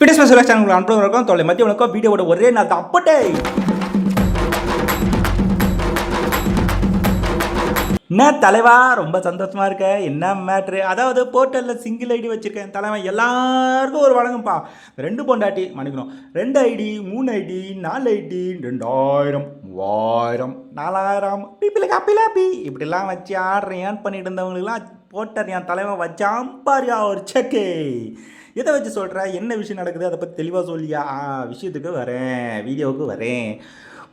BDS special channel உங்களுக்கு அனுப்ப வணக்கம். தொலை மத்திய வணக்கம். வீடியோவோட ஒரே நாள் தான் அப்பட்டே. என்ன தலைவா ரொம்ப சந்தோஷமா இருக்க? என்ன மேட்ரு? அதாவது போர்ட்டலில் சிங்கிள் ஐடி வச்சுருக்கேன் தலைவன். எல்லாருக்கும் ஒரு வழங்கும்பா. 2 பொண்டாட்டி மன்னிக்கணும், 2 ஐடி, 3 ஐடி, 4 ஐடி, 2000, 3000, 4000 பீப்பிளுக்கு அப்பிலாப்பி இப்படிலாம் வச்சு ஆர்டர் ஏன் பண்ணிட்டு இருந்தவங்களுக்குலாம் போட்டர் என் தலைவன் வச்சாம்பாரியா ஒரு செக்கே. எதை வச்சு சொல்கிறேன், என்ன விஷயம் நடக்குது அதை பற்றி தெளிவாக சொல்லியா? விஷயத்துக்கு வரேன், வீடியோவுக்கு வரேன்.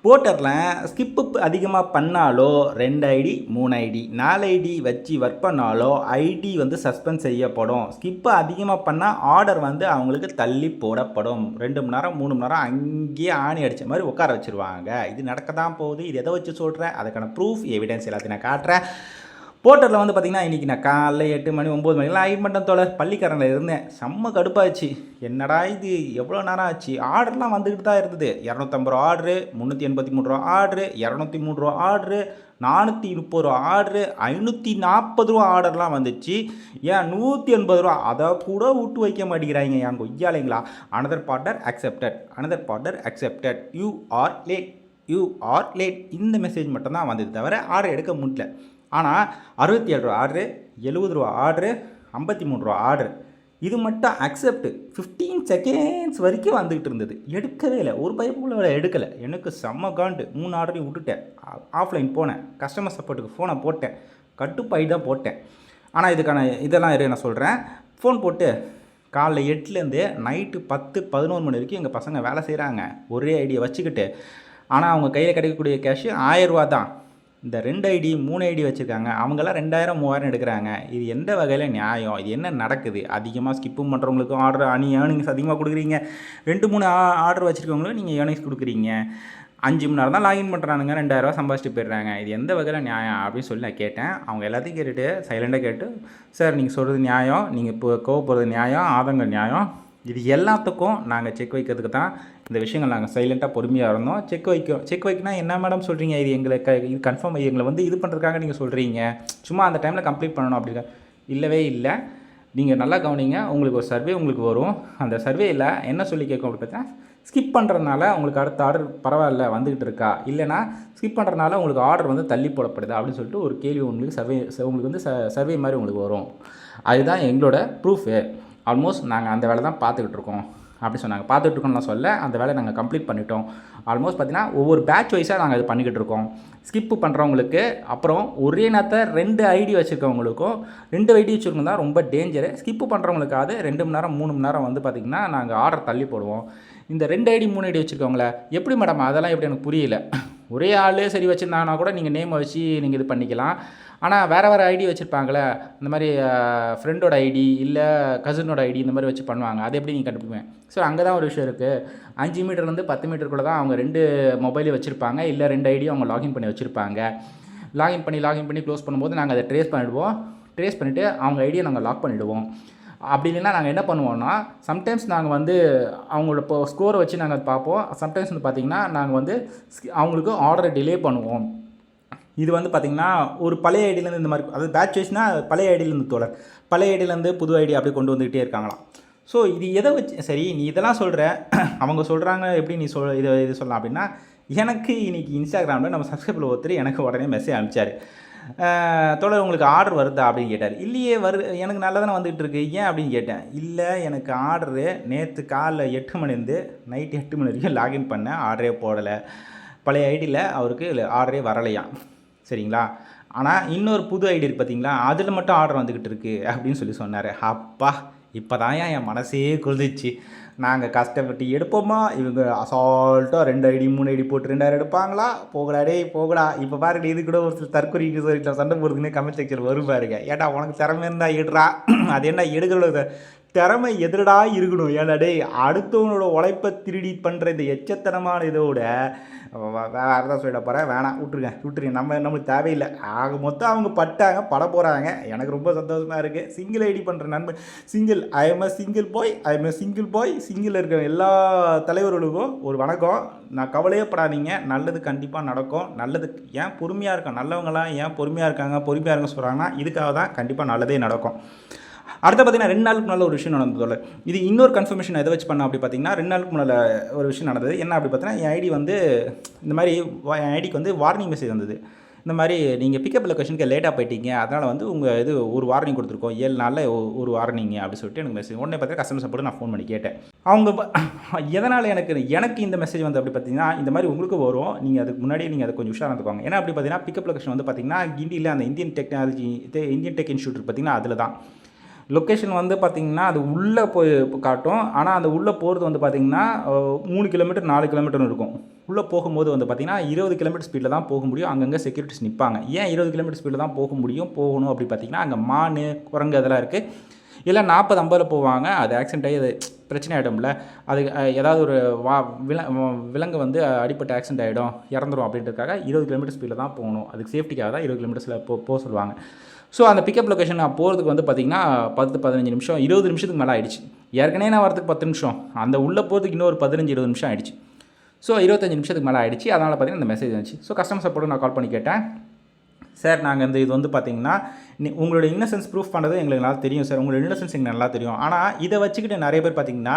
போர்ட்டரில் ஸ்கிப்பு அதிகமாக பண்ணாலோ 2 ஐடி 3 ஐடி 4 ஐடி வச்சு ஒர்க் பண்ணாலோ ஐடி சஸ்பெண்ட் செய்யப்படும். ஸ்கிப்பு அதிகமாக பண்ணால் ஆர்டர் அவங்களுக்கு தள்ளி போடப்படும். 2 மணி நேரம் 3 மணி நேரம் அங்கேயே ஆணி அடித்த மாதிரி உட்கார வச்சுருவாங்க. இது நடக்க தான் போகுது. இது எதை வச்சு சொல்கிறேன், அதுக்கான ப்ரூஃப் எவிடன்ஸ் எல்லாத்தையும் நான் காட்டுறேன். போர்ட்டரில் பார்த்திங்கன்னா இன்றைக்கி நான் காலைல 8 மணி 9 மணிக்கெலாம் ஆகி மட்டும் தோழர் பள்ளிக்கரனில் இருந்தேன். செம்ம கடுப்பாச்சு. என்னடா இது எவ்வளோ நேரம் ஆச்சு? ஆர்டர்லாம் வந்துக்கிட்டு தான் இருந்தது. 250 ரூபா ஆர்டரு, 383 ரூபா ஆர்டரு, 203 ரூபா ஆர்டரு, 430 ரூபா ஆர்டரு, 540 ரூபா ஆர்டர்லாம் வந்துச்சு. ஏன் 180 ரூபா அதை கூட விட்டு வைக்க மாட்டேங்கிறாங்க என் கொய்யாலைங்களா. Another partner accepted, another partner accepted, you are late, you are late. இந்த மெசேஜ் மட்டும்தான் வந்தது தவிர ஆர்டர் எடுக்க முடியல. ஆனால் 67 ரூபா ஆர்டரு, 70 ரூபா ஆர்டரு, 53 ரூபா ஆர்டரு, இது மட்டும் அக்செப்ட் 15 செகண்ட்ஸ் வரைக்கும் வந்துக்கிட்டு இருந்தது. எடுக்கவே இல்லை, ஒரு பைப்புக்குள்ள எடுக்கலை. எனக்கு செம்ம காண்டு. 3 ஆர்டரையும் விட்டுட்டேன். ஆஃப்லைன் போனேன், கஸ்டமர் சப்போர்ட்டுக்கு ஃபோனை போட்டேன், கட்டுப்பாய் தான் போட்டேன். ஆனால் இதுக்கான இதெல்லாம் நான் சொல்கிறேன். ஃபோன் போட்டு காலைல 8லேருந்து நைட்டு 10 11 மணி வரைக்கும் எங்கள் பசங்க வேலை செய்கிறாங்க ஒரே ஐடியை வச்சுக்கிட்டு. ஆனால் அவங்க கையில் கிடைக்கக்கூடிய கேஷு 1000 ரூபா தான். இந்த 2 ஐடி 3 ஐடி வச்சுருக்காங்க, அவங்களாம் 2000 3000 எடுக்கிறாங்க. இது எந்த வகையில் நியாயம்? இது என்ன நடக்குது? அதிகமாக ஸ்கிப்பும் பண்ணுறவங்களுக்கும் ஆர்டர் ஏர்னிங்ஸ் அதிகமாக கொடுக்குறீங்க. 2 3 ஆர்டர் வச்சுருக்கவங்களும் நீங்கள் ஏர்னிங்ஸ் கொடுக்குறீங்க. 5 மணி நேரம் தான் லாகின் பண்ணுறானுங்க, 2000 ரூபா சம்பாதிச்சுட்டு போயிடுறாங்க. இது எந்த வகையில் நியாயம் அப்படின்னு சொல்லி நான் கேட்டேன். அவங்க எல்லாத்தையும் கேட்டுட்டு சைலண்டாக கேட்டு, சார் நீங்கள் சொல்கிறது நியாயம், நீங்கள் இப்போ கோவப்படுறது நியாயம், ஆதங்கம் நியாயம், இது எல்லாத்துக்கும் நாங்கள் செக் வைக்கிறதுக்கு தான் இந்த விஷயங்கள் நாங்கள் சைலண்ட்டாக பொறுமையாக இருந்தோம். செக் வைக்கனா என்ன மேடம் சொல்கிறீங்க? இது எங்களை இது கன்ஃபார்ம் எங்களை இது பண்ணுறதுக்காக நீங்கள் சொல்கிறீங்க, சும்மா அந்த டைமில் கம்ப்ளீட் பண்ணணும் அப்படிங்க. இல்லவே இல்லை. நீங்கள் நல்லா கவனிங்க. உங்களுக்கு ஒரு சர்வே உங்களுக்கு வரும். அந்த சர்வேயில் என்ன சொல்லி கேட்கும் அப்படின்னு பார்த்தா, ஸ்கிப் பண்ணுறதுனால உங்களுக்கு அடுத்த ஆர்டர் பரவாயில்ல வந்துக்கிட்டு இருக்கா, இல்லைனா ஸ்கிப் பண்ணுறதுனால உங்களுக்கு ஆர்டர் தள்ளி போடப்படுதா அப்படின்னு சொல்லிட்டு ஒரு கேள்வி உங்களுக்கு சர்வே மாதிரி உங்களுக்கு வரும். அதுதான் எங்களோட ப்ரூஃபு. ஆல்மோஸ்ட் நாங்கள் அந்த வேலை தான் பார்த்துக்கிட்டு இருக்கோம் அப்படி சொன்னாங்க. பார்த்துட்ருக்கோம்லாம் சொல்ல, அந்த வேலையை நாங்கள் கம்ப்ளீட் பண்ணிட்டோம். ஆல்மோஸ்ட் பார்த்திங்கன்னா ஒவ்வொரு பேட்ச் வைஸாக நாங்கள் இது பண்ணிக்கிட்டு இருக்கோம். ஸ்கிப்பு பண்ணுறவங்களுக்கு, அப்புறம் ஒரே நேரத்தில் 2 ஐடி வச்சுருக்கவங்களுக்கும், 2 ஐடி வச்சுருக்கோம் தான் ரொம்ப டேஞ்சரு. ஸ்கிப்பு பண்ணுறவங்களுக்காவது 2 மணி நேரம் 3 மணி நேரம் பார்த்திங்கன்னா நாங்கள் ஆர்டர் தள்ளி போடுவோம். இந்த 2 ஐடி 3 ஐடி வச்சுருக்கவங்கள எப்படி மேடம், அதெல்லாம் எப்படி எனக்கு புரியல. ஒரே ஆள் சரி வச்சுருந்தாங்கன்னா கூட நீங்கள் நேம் வச்சு நீங்கள் இது பண்ணிக்கலாம். ஆனால் வேறு ஐடி வச்சுருப்பாங்களே, இந்த மாதிரி ஃப்ரெண்டோட ஐடி இல்லை கசினோட ஐடி இந்த மாதிரி வச்சு பண்ணுவாங்க. அது எப்படி நீங்கள் கண்டுபிடிப்பேன்? ஸோ அங்கே தான் ஒரு விஷயம் இருக்குது. 5 மீட்டர்லேருந்து 10 மீட்டருக்குள்ளே தான் அவங்க 2 மொபைலே வச்சுருப்பாங்க, இல்லை 2 ஐடியும் அவங்க லாகின் பண்ணி வச்சுருப்பாங்க. லாகின் பண்ணி க்ளோஸ் பண்ணும்போது நாங்கள் அதை ட்ரேஸ் பண்ணிவிட்டு அவங்க ஐடியை நாங்கள் லாக் பண்ணிவிடுவோம். அப்படி இல்லைன்னா நாங்கள் என்ன பண்ணுவோம்னா, சம்டைம்ஸ் நாங்கள் அவங்களோட இப்போ ஸ்கோரை வச்சு நாங்கள் பார்ப்போம். சம்டைம்ஸ் பார்த்திங்கன்னா நாங்கள் அவங்களுக்கு ஆர்டரை டிலே பண்ணுவோம். இது பார்த்திங்கன்னா ஒரு பழைய ஐடியிலேருந்து இந்த மாதிரி, அதாவது பேட்ச் வைஸ்னால் பழைய ஐடியிலேருந்து தோழர், பழைய ஐடியிலேருந்து புது ஐடி அப்படி கொண்டு வந்துக்கிட்டே இருக்காங்களாம். ஸோ இது எதை வச்சு, சரி நீ இதெல்லாம் சொல்கிற, அவங்க சொல்கிறாங்க எப்படி நீ இது சொல்லலாம் அப்படின்னா, எனக்கு இன்றைக்கி இன்ஸ்டாகிராமில் நம்ம சப்ஸ்கிரைபர் ஒருத்தர் எனக்கு உடனே மெசேஜ் அனுப்பிச்சார். தோழர் உங்களுக்கு ஆர்டர் வருதா அப்படின்னு கேட்டார். இல்லையே எனக்கு நல்லா தானே வந்துகிட்டு இருக்கு, ஏன் அப்படின்னு கேட்டேன். இல்லை எனக்கு ஆர்டரு நேற்று காலைல 8 மணிலேருந்து நைட்டு 8 மணி வரைக்கும் லாகின் பண்ணேன், ஆர்டரே போடலை. பழைய ஐடியில் அவருக்கு ஆர்டரே வரலையாம். சரிங்களா? ஆனால் இன்னொரு புது ஐடி இருக்குது பார்த்தீங்களா, அதில் மட்டும் ஆர்டர் வந்துக்கிட்டு இருக்குது அப்படின்னு சொல்லி சொன்னார். அப்பா இப்போ தான் என் மனசே குளிர்ந்துச்சு. நாங்கள் கஷ்டப்பட்டு எடுப்போமா, இவங்க அசால்ட்டாக 2 ஐடி 3 ஐடி போட்டு 2000 எடுப்பாங்களா? போகடா. இப்போ பாருங்க, இது கூட ஒரு சில தற்கொலைக்கு சண்டை போடுறதுன்னே கமெண்ட் செக்ஷன் வரும் பாருங்க. ஏடா உனக்கு திறமை இருந்தால் எடுறா, அது என்ன எடுக்கிறோட திறமை எதிரடா இருக்கணும். ஏன்னா டே அடுத்தவனோட உழைப்பை திருடி பண்ணுற இந்த எச்சத்தனமான இதோட வேறு தான் சொல்லிட போகிறேன். வேணாம், விட்டுருங்க. நம்மளுக்கு தேவையில்லை. ஆக மொத்தம் அவங்க பட போகிறாங்க. எனக்கு ரொம்ப சந்தோஷமாக இருக்குது. சிங்கிள் ஐடி பண்ணுற நண்பன், I am single bye. Single இருக்கிற எல்லா தலைவர்களுக்கும் ஒரு வணக்கம். நான் கவலையே படாதீங்க, நல்லது கண்டிப்பாக நடக்கும். நல்லது ஏன் பொறுமையாக இருக்கும், நல்லவங்களாம் ஏன் பொறுமையாக இருக்காங்க சொல்கிறாங்கன்னா இதுக்காக தான். கண்டிப்பாக நல்லதே நடக்கும். அடுத்து பார்த்தீங்கன்னா 2 நாளுக்கு முன்னால் ஒரு விஷயம் நடந்ததில்ல. இது இன்னொரு கன்ஃபர்மேஷன் எதை வச்சு பண்ண அப்படி பார்த்தீங்கன்னா 2 நாளுக்கு முன்னால் ஒரு விஷயம் நடந்தது. என்ன அப்படி பார்த்தீங்கன்னா என் ஐடி வந்து இந்த மாதிரி என் ஐடிக்கு வந்து வார்னிங் மெசேஜ் வந்தது. இந்த மாதிரி நீங்கள் பிக்கப் லொக்கேஷனுக்கு லேட்டாக போயிட்டீங்க, அதனால் வந்து உங்கள் இது ஒரு வார்னிங் கொடுத்துருக்கோம், 7 நாளில் ஒரு வார்னிங் அப்படி சொல்லிட்டு எனக்கு மெசேஜ். உடனே பார்த்தீங்கன்னா கஸ்டமர் சப்போர்ட் நான் ஃபோன் பண்ணி கேட்டேன். அவங்க எதனால் எனக்கு இந்த மெசேஜ் வந்து அப்படி பார்த்தீங்கன்னா இந்த மாதிரி உங்களுக்கு வரும், நீங்கள் அதுக்கு முன்னாடியே நீங்கள் அதை கொஞ்சம் உஷாராக இருந்துக்கோங்க. ஏன்னா அப்படி பார்த்தீங்கன்னா பிக்கப் லொக்கேஷன் வந்து பார்த்தீங்கன்னா கிண்டியில் அந்த இந்தியன் டெக் இன்ஸ்டியூட் பார்த்தீங்கன்னா அதில் தான் லொக்கேஷன் வந்து பார்த்திங்கன்னா அது உள்ளே போய் காட்டும். ஆனால் அந்த உள்ளே போகிறது வந்து பார்த்திங்கன்னா 3 கிலோமீட்டர் 4 கிலோமீட்டர்னு இருக்கும். உள்ளே போகும்போது வந்து பார்த்திங்கன்னா 20 கிலோமீட்டர் ஸ்பீடில் தான் போக முடியும். அங்கங்கே செக்யூரிட்டிஸ் நிற்பாங்க. ஏன் 20 கிலோமீட்டர் ஸ்பீடில் தான் போகணும் அப்படி பார்த்திங்கன்னா அங்கே மான் குரங்கு அதெல்லாம் இருக்குது. இல்லை 40-50 போவாங்க. அது ஆக்சிடென்ட் ஆகி அது பிரச்சனை ஆகிடும்ல. அது ஏதாவது ஒரு விலங்கு வந்து அடிப்பட்டு ஆக்சிடென்ட் ஆகிடும், இறந்துடும் அப்படின்றதுக்காக 20 கிலோமீட்டர் ஸ்பீடில் தான் போகணும். அதுக்கு சேஃப்டிக்காக தான் 20 கிலோமீட்டர்ஸில் போக சொல்லுவாங்க. ஸோ அந்த பிக்கப் லொக்கேஷன் நான் போகிறதுக்கு வந்து பார்த்திங்கன்னா 10-15 நிமிஷம் 20 நிமிஷத்துக்கு மேலே ஆகிடுச்சு. ஏற்கனவே நான் வரதுக்கு 10 நிமிஷம், அந்த உள்ளே போகிறதுக்கு இன்னொரு 15-20 நிமிஷம் ஆகிடுச்சு. ஸோ 25 நிமிஷத்துக்கு மேலே ஆகிடுச்சு. அதனால் பார்த்திங்கன்னா இந்த மெசேஜ் வந்துச்சு. ஸோ கஸ்டமர் சப்போர்ட் நான் கால் பண்ணி கேட்டேன், சார் நாங்கள் இது வந்து பார்த்திங்கன்னா உங்களோட இன்னசென்ஸ் ப்ரூஃப் பண்ணுறது எங்களுக்கு நல்லா தெரியும் சார், உங்களோட இன்னசென்ஸ் எங்களுக்கு நல்லா தெரியும். ஆனால் இதை வச்சுக்கிட்டு நிறைய பேர் பார்த்திங்கன்னா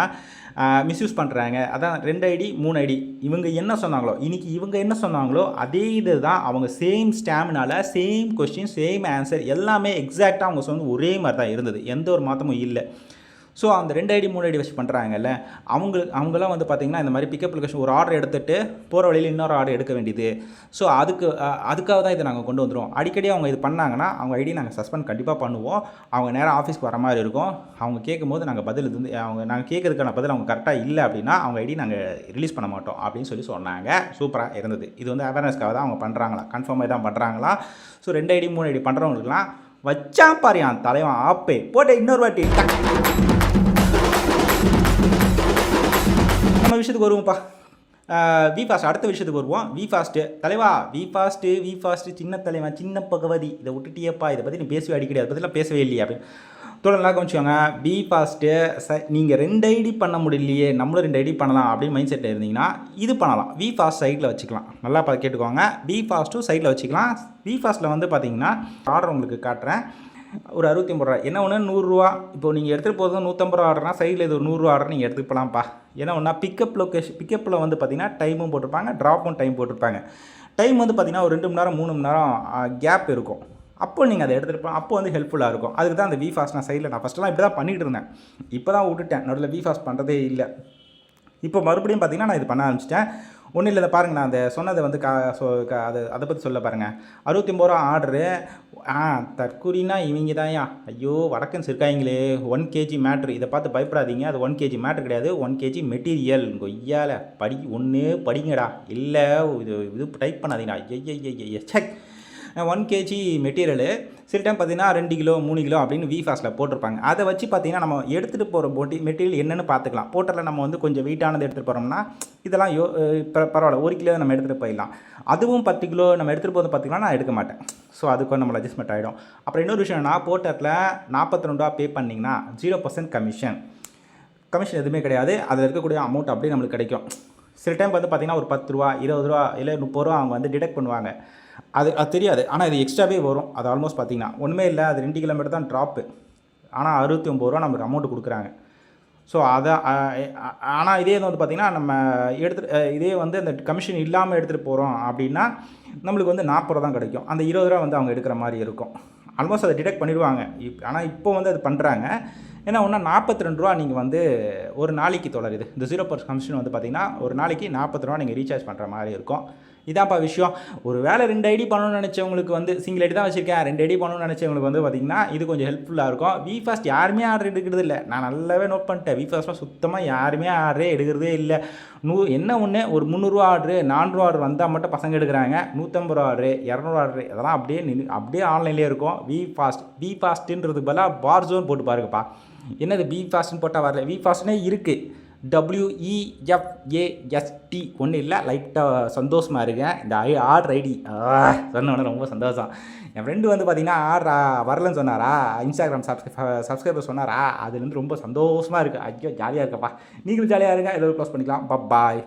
மிஸ்யூஸ் பண்ணுறாங்க. அதான் 2 ஐடி 3 ஐடி இவங்க என்ன சொன்னாங்களோ இன்றைக்கி இவங்க என்ன சொன்னாங்களோ அதே இது தான் அவங்க சேம் ஸ்டாமினால சேம் கொஸ்டின் சேம் ஆன்சர் எல்லாமே எக்ஸாக்டாக அவங்க சொன்னது ஒரே மாதிரி தான் இருந்தது. எந்த ஒரு மாற்றமும் இல்லை. ஸோ அந்த 2 ஐடி 3 ஐடி வச்சு பண்ணுறாங்கல்ல அவங்களாம் வந்து பார்த்திங்கன்னா இந்த மாதிரி பிக்கப் லொக்கேஷன் ஒரு ஆர்டர் எடுத்துகிட்டு போகிற வழியில் இன்னொரு ஆர்டர் எடுக்க வேண்டியது. ஸோ அதுக்காக தான் இதை நாங்கள் கொண்டு வந்துடுவோம். அடிக்கடி அவங்க இது பண்ணாங்கன்னா அவங்க ஐடி நாங்கள் சஸ்பெண்ட் கண்டிப்பாக பண்ணுவோம். அவங்க நேராக ஆஃபீஸ்க்கு வர மாதிரி இருக்கும். அவங்க கேட்கும்போது நாங்கள் பதில் இருந்து நாங்கள் கேட்கறதுக்கான பதில் அவங்க கரெக்டாக இல்லை அப்படின்னா அவங்க ஐடி நாங்கள் ரிலீஸ் பண்ண மாட்டோம் அப்படின்னு சொல்லி சொன்னாங்க. சூப்பராக இருந்தது. இது வந்து அவேர்னஸ்க்காக தான் அவங்க பண்ணுறாங்களா, கன்ஃபார்மாக தான் பண்ணுறாங்களா. ஸோ 2 ஐடி 3 ஐடி பண்ணுறவங்களுக்குலாம் வச்சா பாரியான் தலைவன் ஆப்பே போட்டு இன்னொரு வாட்டி நம்ம விஷயத்துக்கு வருவோம்ப்பா. விஃபாஸ்ட் அடுத்த விஷயத்துக்கு வருவோம். விஃபாஸ்ட்டு தலைவா, விஃபாஸ்ட்டு சின்ன தலைவன் சின்ன பகவதி இதை விட்டுட்டியப்பா, இதை பற்றி நீ பேசவே அடிக்கடி, அதை பற்றிலாம் பேசவே இல்லையா அப்படின்னு தொடர்ந்து கவனிச்சுக்கோங்க. விஃபாஸ்ட்டு நீங்கள் 2 ஐடி பண்ண முடியலையே, நம்மளும் 2 ஐடி பண்ணலாம் அப்படின்னு மைண்ட் செட்டில் இருந்தீங்கன்னா இது பண்ணலாம். விஃபாஸ்ட் சைட்டில் வச்சுக்கலாம். நல்லா கேட்டுக்கோங்க. விஃபாஸ்ட்டும் சைட்டில் வச்சுக்கலாம். விஃபாஸ்ட்டில் வந்து பார்த்தீங்கன்னா ஆர்டர் உங்களுக்கு காட்டுறேன். ஒரு 69 ரூபா. என்ன ஒன்று 100 ரூபா. இப்போ நீங்கள் எடுத்துகிட்டு போகிறது 150 ரூபா ஆர்டர்னா சைடில் இது ஒரு 100 ரூபா ஆர்டர் நீங்கள் எடுத்துகிட்டு போகலாம்ப்பா. ஏன்னா ஒன்றா பிக்கப்பில் வந்து பார்த்தீங்கன்னா டைமும் போட்டிருப்பாங்க, ட்ராப்பும் டைம் போட்டிருப்பாங்க. டைம் வந்து பார்த்தீங்கன்னா ஒரு 2 மணி நேரம் 3 மணி நேரம் கேப் இருக்கும். அப்போ நீங்கள் அதை எடுத்துகிட்டு போகலாம். அப்போ வந்து ஹெல்ப்ஃபுல்லாக இருக்கும். அதுக்கு தான் அந்த விஃபாஸ்ட் நான் சைடில் ஃபஸ்ட்டெல்லாம் இப்படி தான் பண்ணிகிட்டு இருந்தேன். இப்போ தான் விட்டுட்டேன். நடுவில் விஃபாஸ்ட் பண்ணுறதே இல்லை. இப்போ மறுபடியும் பார்த்தீங்கன்னா நான் இது பண்ண ஆரம்பிச்சிட்டேன். ஒன்றும் இல்லை, பாருங்கள் நான் அந்த சொன்னதை வந்து அதை பற்றி சொல்ல பாருங்கள். 69 ரூபா ஆர்டரு. தற்கூரினா இவங்க தான்யா. ஐயோ வடக்கன்ஸ் இருக்காங்களே. 1 kg மேட்ரு. இதை பார்த்து பயப்படாதீங்க. அது 1 kg மேட்ரு கிடையாது, 1 kg மெட்டீரியல். கொய்யால ஒன்று படிங்கடா, இல்லை இது டைப் பண்ணாதீங்கடா. Check 1 kg material. சில டைம் பார்த்தீங்கன்னா 2 கிலோ 3 கிலோ அப்படின்னு விஃபாஸ்ட்டில் போட்டிருப்பாங்க. அதை வச்சு பார்த்தீங்கன்னா நம்ம எடுத்துகிட்டு போகிற மெட்டீரியல் என்னென்னு பார்த்துக்கலாம். போட்டரில் நம்ம வந்து கொஞ்சம் வெயிட்டானது எடுத்துகிட்டு போகிறோம்னா இதெல்லாம் பரவாயில்ல, 1 கிலோ நம்ம எடுத்துகிட்டு போயிடலாம். அதுவும் 10 கிலோ நம்ம எடுத்துகிட்டு போகிறது பார்த்திங்கன்னா நான் எடுக்க மாட்டேன். ஸோ அதுக்கு நம்மளை அட்ஜஸ்ட்மெண்ட் ஆகிடும். அப்புறம் இன்னொரு விஷயம்னா போட்டரில் 42 ரூபா பே பண்ணிங்கன்னா 0% கமிஷன் எதுவுமே கிடையாது. அதில் இருக்கக்கூடிய அமௌண்ட் அப்படியே நம்மளுக்கு கிடைக்கும். சில டைம் வந்து பார்த்திங்கன்னா ஒரு 10 ரூபா 20 ரூபா இல்லை 30 ரூபா அவங்க வந்து டிடெக்ட் பண்ணுவாங்க. அது தெரியாது. ஆனால் இது எக்ஸ்ட்ராவே வரும். அது ஆல்மோஸ்ட் பார்த்திங்கன்னா ஒன்றுமே இல்லை. அது 2 கிலோமீட்டர் தான் ட்ராப்பு. ஆனால் 69 ரூபா நம்மளுக்கு அமௌண்ட் கொடுக்குறாங்க. ஸோ அதை ஆனால் இதே வந்து பார்த்திங்கன்னா நம்ம இதே வந்து அந்த கமிஷன் இல்லாமல் எடுத்துகிட்டு போகிறோம் அப்படின்னா நம்மளுக்கு வந்து 40 ரூபா தான் கிடைக்கும். அந்த 20 ரூபா வந்து அவங்க எடுக்கிற மாதிரி இருக்கும். ஆல்மோஸ்ட் அதை டிடெக்ட் பண்ணிடுவாங்க. ஆனால் இப்போ வந்து அது பண்ணுறாங்க. ஏன்னா ஒன்றா 42 ரூபா நீங்கள் வந்து ஒரு நாளைக்கு தொடருது. இந்த 0% கமிஷன் வந்து பார்த்திங்கன்னா ஒரு நாளைக்கு 40 ரூபா நீங்கள் ரீசார்ஜ் பண்ணுற மாதிரி இருக்கும். இதான்ப்பா விஷயம். ஒரு வேலை 2 ஐடி பண்ணணும்னு நினச்சவங்களுக்கு வந்து சிங்கிள் ஐடி தான் வச்சுருக்கேன், 2 ஐடி பண்ணணும்னு நினச்சவங்களுக்கு வந்து பார்த்திங்கன்னா இது கொஞ்சம் ஹெல்ப்ஃபுல்லாக இருக்கும். விஃபாஸ்ட் யாருமே ஆர்டர் எடுக்கிறது இல்லை. நான் நல்லாவே நோட் பண்ணிட்டேன். விஃபாஸ்ட்லாம் சுத்தமாக யாருமே ஆர்டரே எடுக்கிறதே இல்லை. என்ன ஒன்று ஒரு 300 ரூபா ஆர்டரு 400 ரூபா ஆர்டர் வந்தால் மட்டும் பசங்க எடுக்கிறாங்க. 150 ரூபா ஆர்டரு 200 ஆர்டரு அதெல்லாம் அப்படியே ஆன்லைன்லேயே இருக்கும். விஃபாஸ்ட்டுன்றதுக்கு பதிலாக பார் ஜோன் போட்டு பாருங்கப்பா. என்னது விஃபாஸ்ட்னு போட்டால் வரல, விஃபாஸ்ட்னே இருக்குது. WEFAST ஒன்றும் இல்லை. லைட்டாக சந்தோஷமாக இருக்கேன். இந்த ஆர்டர் ஐடி சொன்னோன்னே ரொம்ப சந்தோஷம். என் ஃப்ரெண்டு வந்து பார்த்திங்கன்னா ஆர்டர் வரலன்னு சொன்னாரா, இன்ஸ்டாகிராம் சப்ஸ்கிரைபர் சொன்னாரா, அதுலேருந்து ரொம்ப சந்தோஷமாக இருக்குது. ஐயோ ஜாலியாக இருக்கப்பா. நீங்களும் ஜாலியாக இருங்க. எல்லோரும் க்ளோஸ் பண்ணிக்கலாம். பாய்.